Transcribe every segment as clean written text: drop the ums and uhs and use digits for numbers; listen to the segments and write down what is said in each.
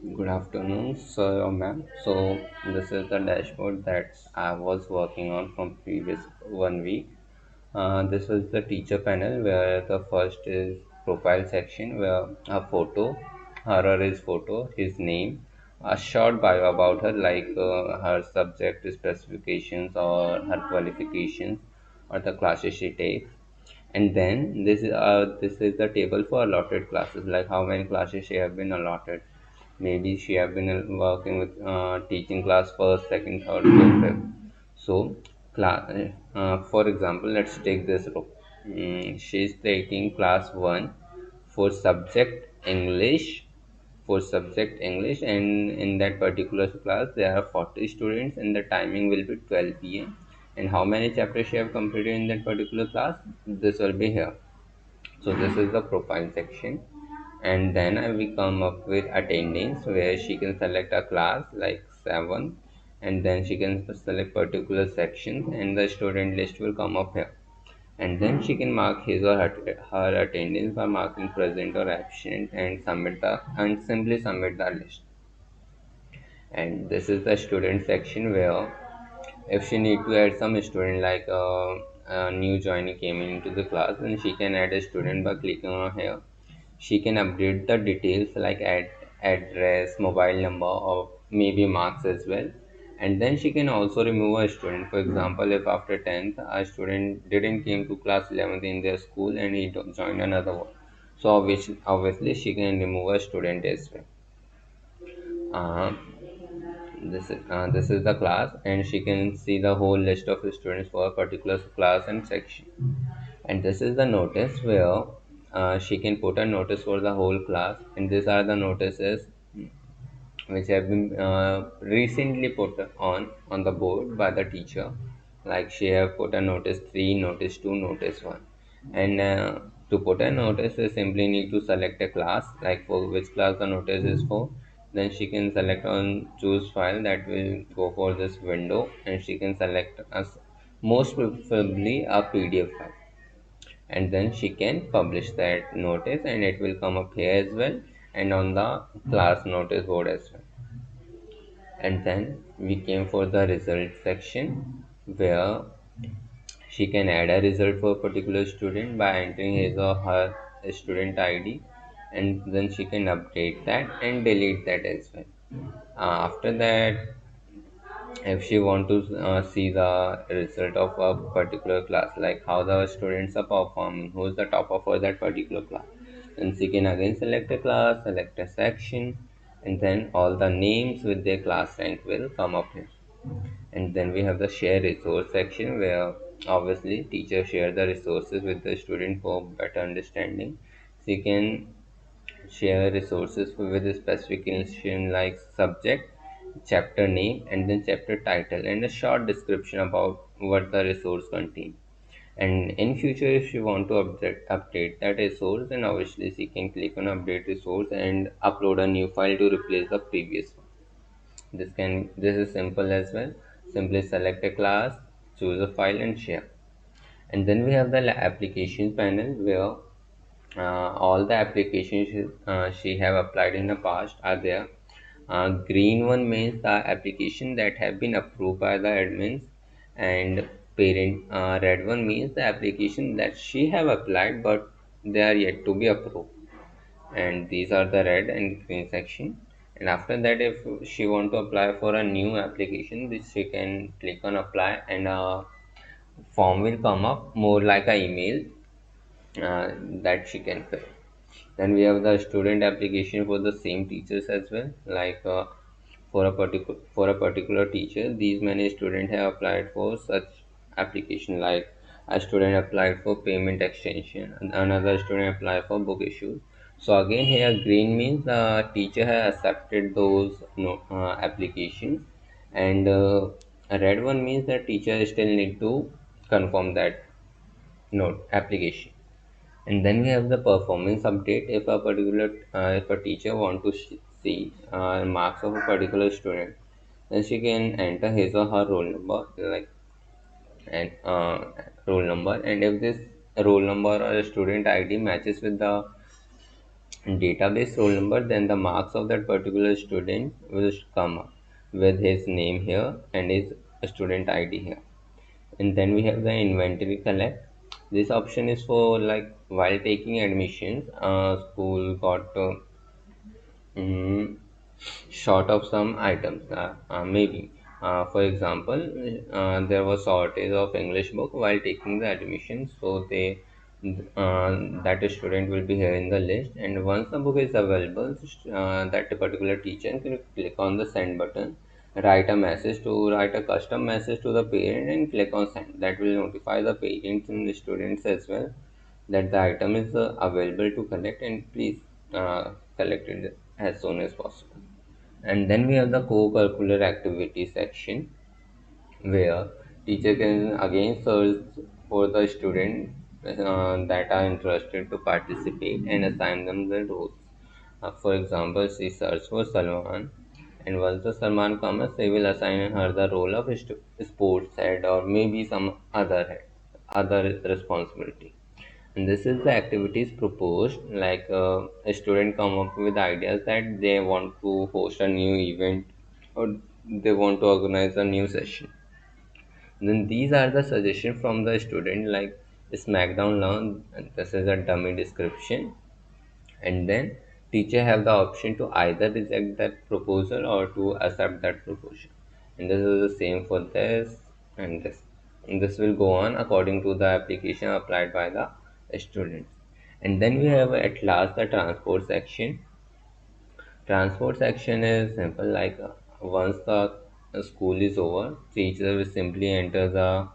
Good afternoon, sir or ma'am. So this is the dashboard that I was working on from previous 1 week. This was the teacher panel where the first is profile section where her photo, her or his photo, his name, a short bio about her like her subject specifications or her qualifications or the classes she takes. And then this is the table for allotted classes, like how many classes she have been allotted. Maybe she have been working with teaching class first, second, third, fourth, fifth. So, class, for example, let's take this row. She's taking class one for subject English, and in that particular class there are 40 students, and the timing will be 12 p.m. And how many chapters she have completed in that particular class? This will be here. So this is the profile section, and then I will come up with attendance where she can select a class like 7, and then she can select particular sections and the student list will come up here. And then she can mark his or her attendance by marking present or absent and simply submit the list. And this is the student section where if she need to add some student like a new joinee came into the class, then she can add a student by clicking on here. She can update the details like address, mobile number, or maybe marks as well. And then she can also remove a student. For example, if after 10th a student didn't came to class 11th in their school and he joined another one, so obviously she can remove a student as well. uh, this is the class, and she can see the whole list of students for a particular class and section. And this is the notice where she can put a notice for the whole class, and these are the notices which have been recently put on the board by the teacher. Like she have put a notice 3, notice 2, notice 1. And to put a notice, you simply need to select a class, like for which class the notice is for. Then she can select on choose file, that will go for this window, and she can select as most preferably a PDF file, and then she can publish that notice and it will come up here as well and on the class notice board as well. And then we came for the result section where she can add a result for a particular student by entering his or her student ID, and then she can update that and delete that as well. After that, if she want to see the result of a particular class, like how the students are performing, who is the topper for that particular class, then she can again select a class, select a section, and then all the names with their class rank will come up here. And then we have the share resource section where obviously teachers share the resources with the student for better understanding. She can share resources with a specification like subject, chapter name, and then chapter title, and a short description about what the resource contains. And in future, if you want to update that resource, then obviously you can click on update resource and upload a new file to replace the previous one. This is simple as well. Simply select a class, choose a file, and share. And then we have the applications panel where all the applications she have applied in the past are there. Green one means the application that have been approved by the admins and parent. Red one means the application that she have applied but they are yet to be approved. And these are the red and green section. And after that, if she want to apply for a new application, this she can click on apply, and a form will come up more like a email that she can fill. Then we have the student application for the same teachers as well. Like for a particular teacher, these many students have applied for such application. Like a student applied for payment extension, and another student applied for book issues. So again here green means the teacher has accepted those applications, and a red one means that teacher still need to confirm that note application. And then we have the performance update. If a particular if a teacher want to see marks of a particular student, then she can enter his or her roll number, like, and roll number. And if this roll number or student ID matches with the database roll number, then the marks of that particular student will come up with his name here and his student ID here. And then we have the inventory collect. This option is for like while taking admissions, school got mm, short of some items. Maybe, for example, there was shortage of English book while taking the admission, so they that student will be here in the list. And once the book is available, that particular teacher can click on the send button, write a custom message to the parent, and click on send. That will notify the parents and the students as well that the item is available to collect, and please collect it as soon as possible. And then we have the co-curricular activity section where teacher can again search for the student that are interested to participate and assign them the roles. For example, she search for Salman, and once the Salman comes, they will assign her the role of sports head or maybe some other head, other responsibility. And this is the activities proposed, like a student come up with ideas that they want to host a new event or they want to organize a new session. Then these are the suggestions from the student, like Smackdown Learn, and this is a dummy description. And then teacher have the option to either reject that proposal or to accept that proposal. And this is the same for this and this. And this will go on according to the application applied by the students. And then we have at last the transport section. Transport section is simple, like once the school is over, teacher will simply enter the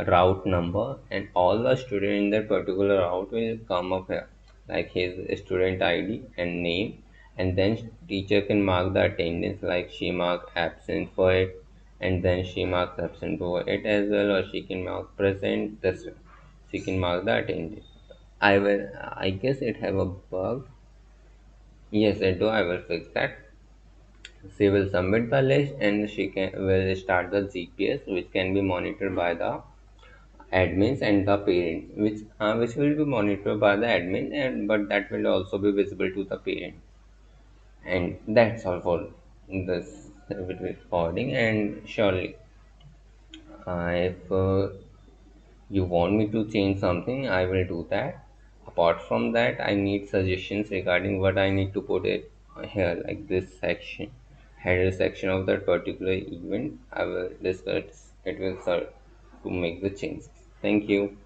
route number and all the student in that particular route will come up here, like his student ID and name, and then teacher can mark the attendance, like she mark absent for it, and then she marks absent for it as well, or she can mark present, this way. She can mark the attendance. I guess it have a bug. Yes, I do. I will fix that. She will submit the list and she will start the GPS, which can be monitored by the admins and the parents, which will be monitored by the admin, and but that will also be visible to the parent. And that's all for this recording. And surely, if you want me to change something, I will do that. Apart from that, I need suggestions regarding what I need to put it here, like this section, header section of that particular event. I will discuss it with sir to make the changes. Thank you.